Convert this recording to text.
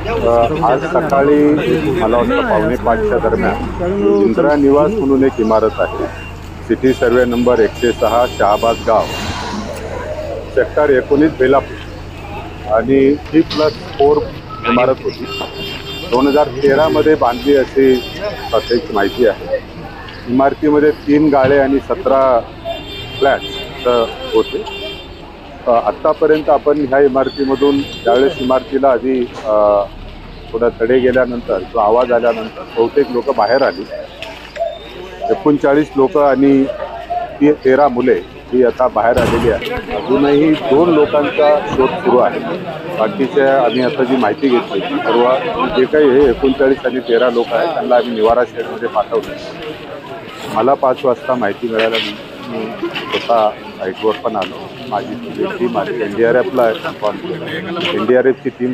आज सकाळी मला वाटतं 4:45च्या दरम्यान इंदिरा निवास म्हणून एक इमारत आहे, सिटी सर्वे नंबर 106 शहाबाद गाव, सेक्टर 19 बेलापूर, आणि ही +4 इमारत होती. 2013 मध्ये बांधली अशी प्रत्येक माहिती आहे. इमारतीमध्ये 3 गाळे आणि 17 फ्लॅट्स होते. आत्तापर्यंत आपण ह्या इमारतीमधून त्यावेळेस इमारतीला आधी थोडा तडे गेल्यानंतर, जो आवाज आल्यानंतर बहुतेक लोक बाहेर आली. 39 लोक आणि 13 मुले ही आता बाहेर आलेली आहे. अजूनही 2 लोकांचा शोध सुरू आहे. बाकीच्या आम्ही आता जी माहिती घेतली सर्व जे काही हे 39 आणि 13 लोक आहेत त्यांना आम्ही निवारा शेडमध्ये पाठवलं. मला 5 वाजता माहिती मिळाल्यानंतर मी स्वतः साईटवर पण आलो. माझी टीम आली, NDRFला कॉल केला. NDRFची टीम